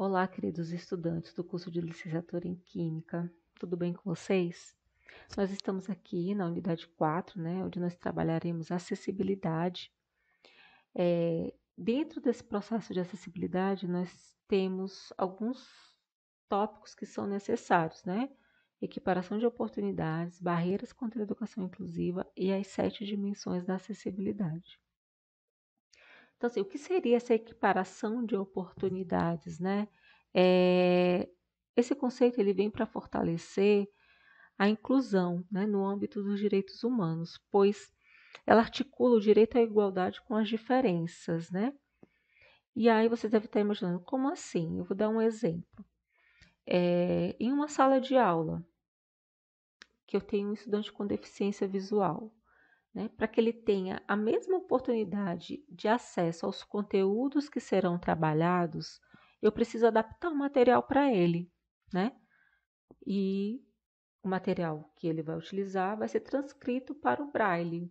Olá, queridos estudantes do curso de licenciatura em Química, tudo bem com vocês? Nós estamos aqui na unidade 4, né, onde nós trabalharemos acessibilidade. Dentro desse processo de acessibilidade, nós temos alguns tópicos que são necessários, né? Equiparação de oportunidades, barreiras contra a educação inclusiva e as 7 dimensões da acessibilidade. Então, assim, o que seria essa equiparação de oportunidades, né? É, esse conceito ele vem para fortalecer a inclusão, né, no âmbito dos direitos humanos, pois ela articula o direito à igualdade com as diferenças, né? E aí você deve estar imaginando, como assim? Eu vou dar um exemplo. Em uma sala de aula, que eu tenho um estudante com deficiência visual, né, para que ele tenha a mesma oportunidade de acesso aos conteúdos que serão trabalhados, eu preciso adaptar o material para ele, né? E o material que ele vai utilizar vai ser transcrito para o Braille.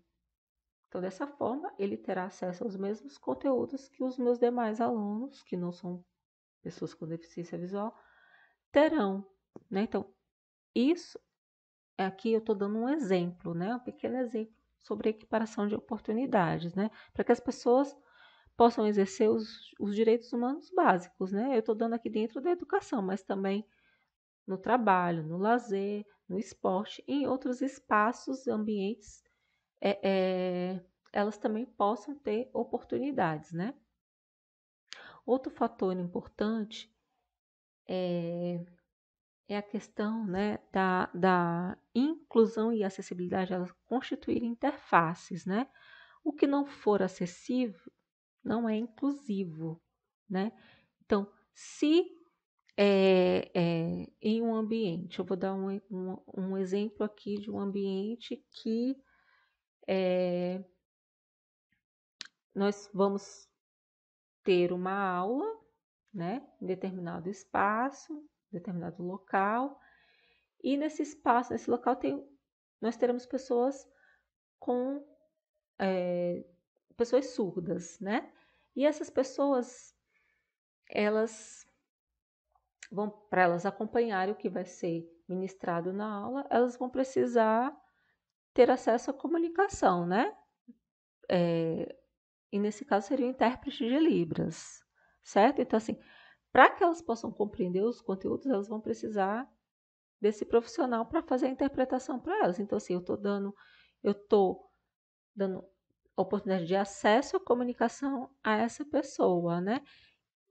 Então, dessa forma, ele terá acesso aos mesmos conteúdos que os meus demais alunos, que não são pessoas com deficiência visual, terão, né? Então, isso aqui eu estou dando um exemplo, né? Um pequeno exemplo sobre a equiparação de oportunidades, né? Para que as pessoas possam exercer os direitos humanos básicos, né? Eu estou dando aqui dentro da educação, mas também no trabalho, no lazer, no esporte, em outros espaços, ambientes, é, é, elas também possam ter oportunidades, né? Outro fator importante é a questão, né, da inclusão e acessibilidade, elas constituírem interfaces, né? O que não for acessível não é inclusivo, né? Então, se em um ambiente, eu vou dar um exemplo aqui de um ambiente que nós vamos ter uma aula, né, em determinado espaço, determinado local, e nesse espaço, nesse local, nós teremos pessoas com pessoas surdas, né? E essas pessoas, elas vão, para elas acompanharem o que vai ser ministrado na aula, elas vão precisar ter acesso à comunicação, né? E nesse caso seria o intérprete de Libras, certo? Então, assim, para que elas possam compreender os conteúdos, elas vão precisar desse profissional para fazer a interpretação para elas. Então, assim, eu tô dando oportunidade de acesso à comunicação a essa pessoa, né?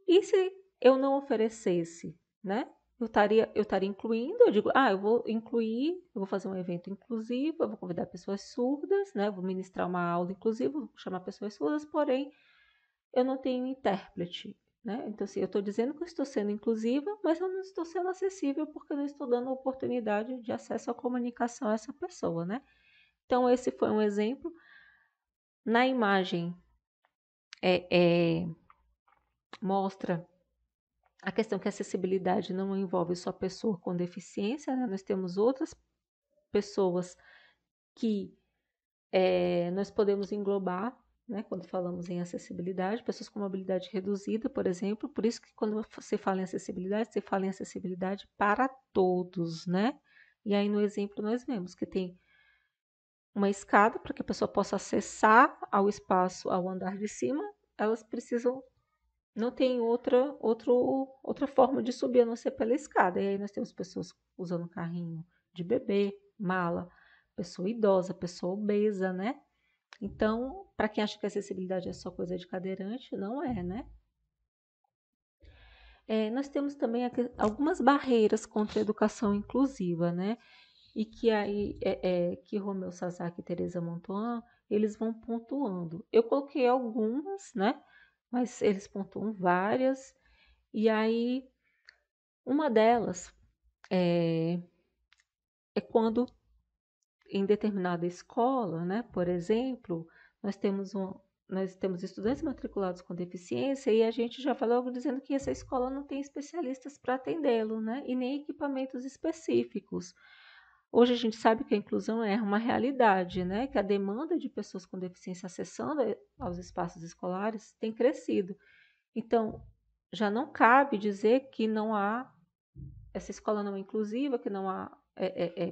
E se eu não oferecesse, né? Eu estaria incluindo, eu digo, eu vou incluir, eu vou fazer um evento inclusivo, eu vou convidar pessoas surdas, né? Eu vou ministrar uma aula inclusiva, vou chamar pessoas surdas, porém, eu não tenho intérprete, né? Então, assim, eu estou dizendo que eu estou sendo inclusiva, mas eu não estou sendo acessível porque eu não estou dando oportunidade de acesso à comunicação a essa pessoa, né? Então, esse foi um exemplo. Na imagem, é, é, mostra a questão que a acessibilidade não envolve só pessoa com deficiência, né? Nós temos outras pessoas que nós podemos englobar, né? Quando falamos em acessibilidade, pessoas com mobilidade reduzida, por exemplo. Por isso que quando você fala em acessibilidade, você fala em acessibilidade para todos, né? E aí no exemplo nós vemos que tem uma escada para que a pessoa possa acessar ao espaço, ao andar de cima, elas precisam. Não tem outra forma de subir a não ser pela escada. E aí nós temos pessoas usando carrinho de bebê, mala, pessoa idosa, pessoa obesa, né? Então, para quem acha que acessibilidade é só coisa de cadeirante, não é, né? Nós temos também algumas barreiras contra a educação inclusiva, né? E que aí que Romeu Sasaki e Teresa Montoan, eles vão pontuando. Eu coloquei algumas, né? Mas eles pontuam várias. E aí, uma delas é quando, em determinada escola, né, por exemplo, nós temos, nós temos estudantes matriculados com deficiência e a gente já falou dizendo que essa escola não tem especialistas para atendê-lo, né, e nem equipamentos específicos. Hoje a gente sabe que a inclusão é uma realidade, né, que a demanda de pessoas com deficiência acessando aos espaços escolares tem crescido. Então, já não cabe dizer que não há, essa escola não é inclusiva, que não há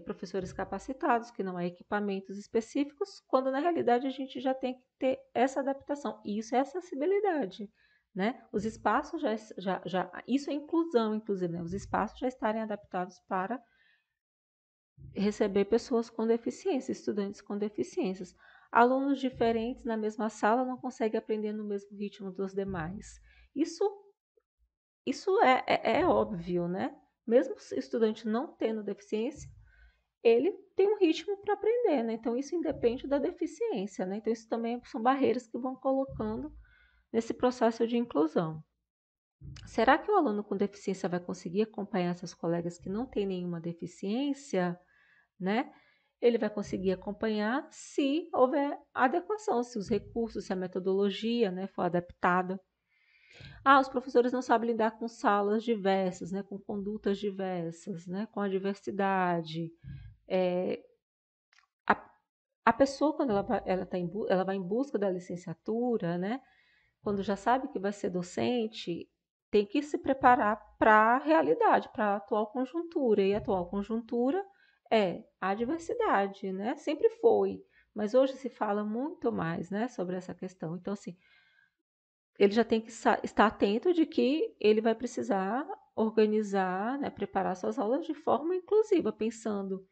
professores capacitados, que não há equipamentos específicos, quando na realidade a gente já tem que ter essa adaptação. E isso é acessibilidade, né? Os espaços isso é inclusão, inclusive, né? Os espaços já estarem adaptados para receber pessoas com deficiência, estudantes com deficiências. Alunos diferentes na mesma sala não conseguem aprender no mesmo ritmo dos demais. Isso, isso é óbvio, né? Mesmo o estudante não tendo deficiência, ele tem um ritmo para aprender, né? Então, isso independe da deficiência, né? Então, isso também são barreiras que vão colocando nesse processo de inclusão. Será que o aluno com deficiência vai conseguir acompanhar seus colegas que não têm nenhuma deficiência, né? Ele vai conseguir acompanhar se houver adequação, se os recursos, se a metodologia, né, for adaptada. Os professores não sabem lidar com salas diversas, né, com condutas diversas, né, com a diversidade. É, a, a pessoa, quando ela vai em busca da licenciatura, né, quando já sabe que vai ser docente, tem que se preparar para a realidade, para a atual conjuntura. E a atual conjuntura é a diversidade, né? Sempre foi, mas hoje se fala muito mais, né, sobre essa questão. Então, assim, ele já tem que estar atento de que ele vai precisar organizar, né, preparar suas aulas de forma inclusiva, pensando,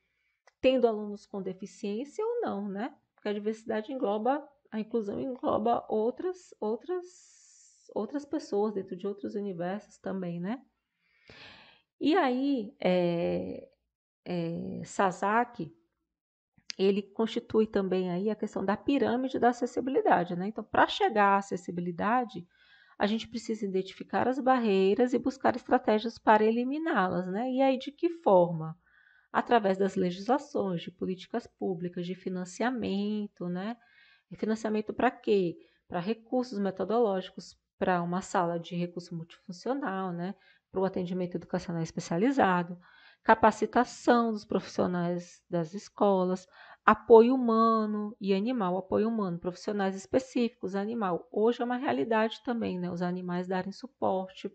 tendo alunos com deficiência ou não, né? Porque a diversidade engloba, a inclusão engloba outras pessoas dentro de outros universos também, né? E aí, Sasaki, ele constitui também aí a questão da pirâmide da acessibilidade, né? Então, para chegar à acessibilidade, a gente precisa identificar as barreiras e buscar estratégias para eliminá-las, né? E aí, de que forma? Através das legislações, de políticas públicas, de financiamento, né? E financiamento para quê? Para recursos metodológicos, para uma sala de recurso multifuncional, né? Para o atendimento educacional especializado, capacitação dos profissionais das escolas, apoio humano e animal, apoio humano, profissionais específicos, animal. Hoje é uma realidade também, né? Os animais darem suporte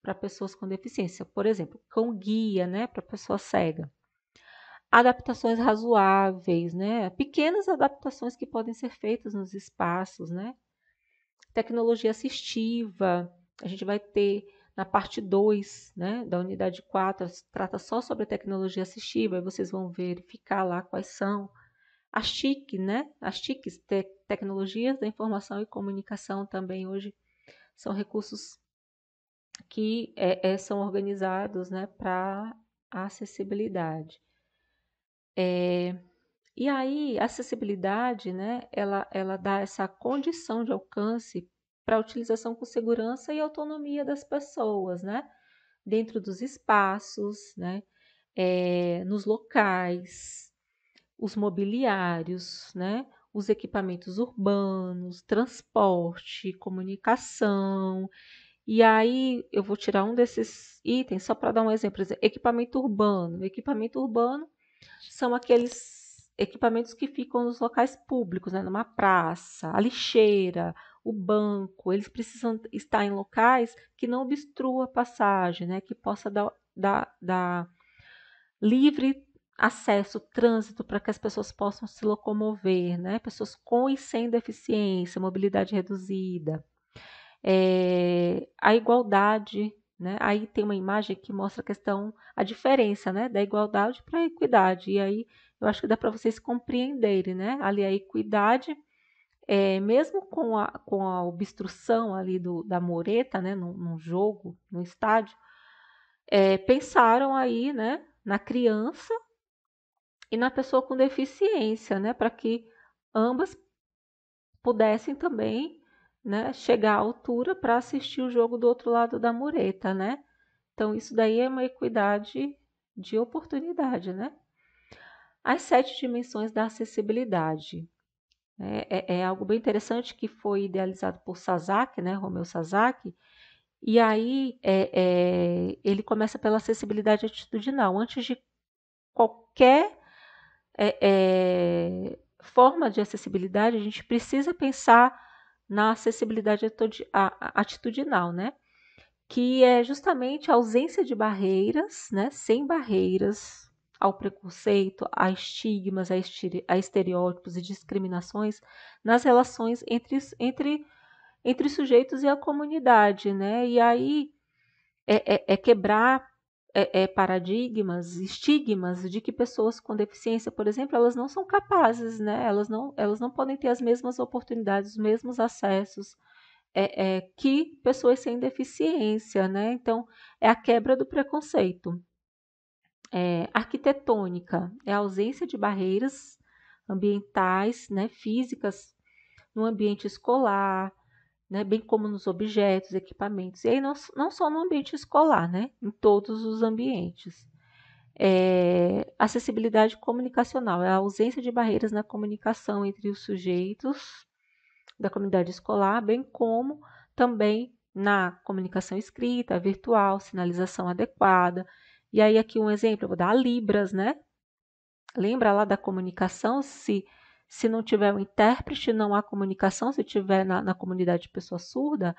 para pessoas com deficiência. Por exemplo, cão guia, né? Para pessoa cega. Adaptações razoáveis, né? Pequenas adaptações que podem ser feitas nos espaços, né? Tecnologia assistiva, a gente vai ter na parte 2, né, da unidade 4, trata só sobre a tecnologia assistiva, e vocês vão verificar lá quais são. As TIC, né? As TICs, Tecnologias da Informação e Comunicação, também hoje são recursos que são organizados, né, para a acessibilidade. E aí, a acessibilidade, né, ela dá essa condição de alcance para a utilização com segurança e autonomia das pessoas, né, dentro dos espaços, né, nos locais, os mobiliários, né, os equipamentos urbanos, transporte, comunicação. E aí, eu vou tirar um desses itens só para dar um exemplo. Equipamento urbano. Equipamento urbano são aqueles equipamentos que ficam nos locais públicos, né? Numa praça, a lixeira, o banco. Eles precisam estar em locais que não obstrua a passagem, né? Que possa dar livre acesso, trânsito para que as pessoas possam se locomover, né? Pessoas com e sem deficiência, mobilidade reduzida. A igualdade, né? Aí tem uma imagem que mostra a diferença, né, da igualdade para a equidade. E aí eu acho que dá para vocês compreenderem, né? Ali a equidade, mesmo com a obstrução ali da mureta, né, num jogo, no estádio, pensaram aí, né, na criança e na pessoa com deficiência, né, para que ambas pudessem também, né, chegar à altura para assistir o jogo do outro lado da mureta, né? Então, isso daí é uma equidade de oportunidade, né? As 7 dimensões da acessibilidade. É algo bem interessante que foi idealizado por Sasaki, né, Romeu Sasaki, e aí ele começa pela acessibilidade atitudinal. Antes de qualquer forma de acessibilidade, a gente precisa pensar na acessibilidade atitudinal, né? que é justamente a ausência de barreiras, né, sem barreiras ao preconceito, a estigmas, a estereótipos e discriminações nas relações entre os sujeitos e a comunidade, né? E aí é quebrar paradigmas, estigmas de que pessoas com deficiência, por exemplo, elas não são capazes, né? Elas não podem ter as mesmas oportunidades, os mesmos acessos que pessoas sem deficiência, né? Então, é a quebra do preconceito. Arquitetônica é a ausência de barreiras ambientais, né, físicas no ambiente escolar, né, bem como nos objetos, equipamentos. E aí não só no ambiente escolar, né, em todos os ambientes. Acessibilidade comunicacional é a ausência de barreiras na comunicação entre os sujeitos da comunidade escolar, bem como também na comunicação escrita, virtual, sinalização adequada. E aí aqui um exemplo, eu vou dar Libras, né? Lembra lá da comunicação? Se não tiver um intérprete, não há comunicação. Se tiver na comunidade de pessoa surda,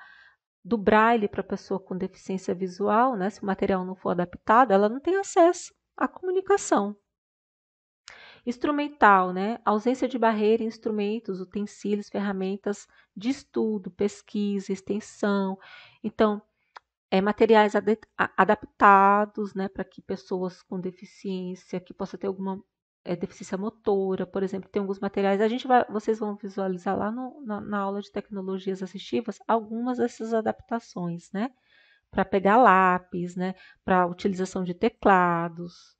do braille para pessoa com deficiência visual, né? Se o material não for adaptado, ela não tem acesso à comunicação. Instrumental, né? Ausência de barreira em instrumentos, utensílios, ferramentas de estudo, pesquisa, extensão. Então, materiais adaptados, né, para que pessoas com deficiência, que possa ter alguma deficiência motora, por exemplo, tem alguns materiais. Vocês vão visualizar lá na aula de tecnologias assistivas algumas dessas adaptações, né? Para pegar lápis, né? Para utilização de teclados.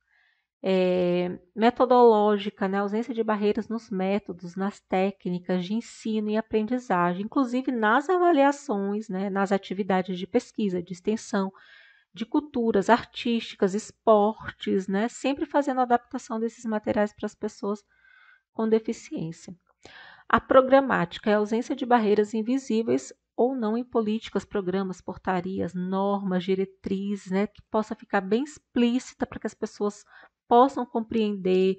Metodológica, né? Ausência de barreiras nos métodos, nas técnicas de ensino e aprendizagem, inclusive nas avaliações, né? Nas atividades de pesquisa, de extensão, de culturas artísticas, esportes, né? Sempre fazendo adaptação desses materiais para as pessoas com deficiência. A programática é a ausência de barreiras invisíveis ou não em políticas, programas, portarias, normas, diretrizes, né, que possa ficar bem explícita para que as pessoas possam compreender,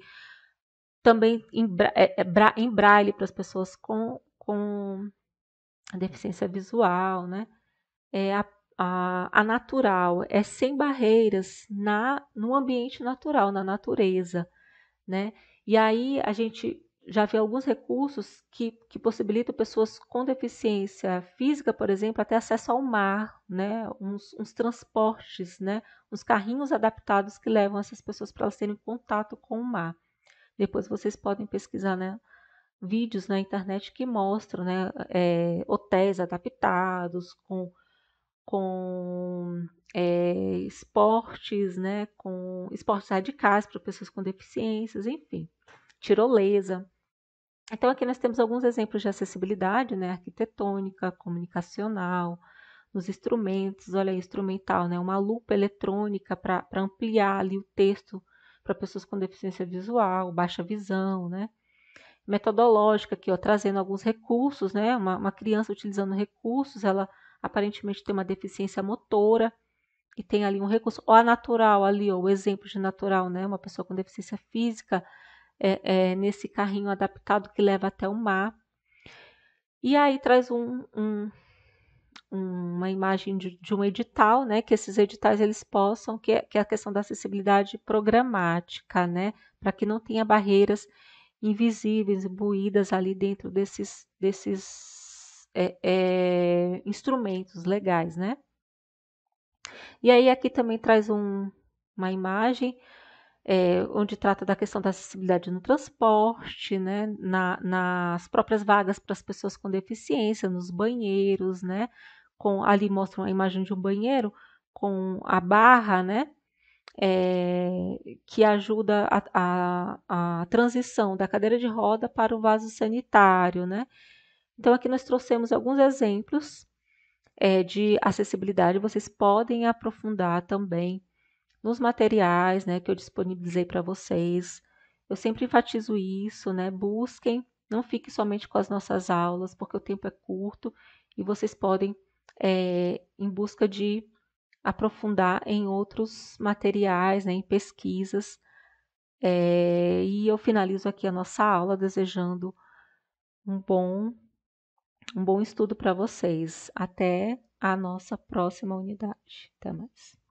também em braille para as pessoas com deficiência visual, né? A natural é sem barreiras no ambiente natural, na natureza, né? E aí a gente já vê alguns recursos que possibilitam pessoas com deficiência física, por exemplo, até acesso ao mar, né? Uns transportes, né? Uns carrinhos adaptados que levam essas pessoas para elas terem contato com o mar. Depois vocês podem pesquisar, né? Vídeos na internet que mostram, né? Hotéis adaptados com esportes, né? Com esportes radicais para pessoas com deficiências, enfim, tirolesa. Então, aqui nós temos alguns exemplos de acessibilidade, né? Arquitetônica, comunicacional, nos instrumentos, olha aí, instrumental, né? Uma lupa eletrônica para ampliar ali o texto para pessoas com deficiência visual, baixa visão, né? Metodológica aqui, ó, trazendo alguns recursos, né? Uma criança utilizando recursos, ela aparentemente tem uma deficiência motora e tem ali um recurso, ou a natural ali, ó, o exemplo de natural, né? Uma pessoa com deficiência física nesse carrinho adaptado que leva até o mar. E aí traz uma imagem de um edital, né? Que esses editais eles possam, que é a questão da acessibilidade programática, né? Para que não tenha barreiras invisíveis, imbuídas ali dentro desses instrumentos legais, né? E aí aqui também traz uma imagem onde trata da questão da acessibilidade no transporte, né? Nas próprias vagas para as pessoas com deficiência, nos banheiros, né? Ali mostra uma imagem de um banheiro com a barra, né? Que ajuda a transição da cadeira de roda para o vaso sanitário, né? Então, aqui nós trouxemos alguns exemplos de acessibilidade. Vocês podem aprofundar também nos materiais, né, que eu disponibilizei para vocês. Eu sempre enfatizo isso, né? Busquem, não fiquem somente com as nossas aulas, porque o tempo é curto e vocês podem em busca de aprofundar em outros materiais, né, em pesquisas. E eu finalizo aqui a nossa aula desejando um bom estudo para vocês. Até a nossa próxima unidade. Até mais.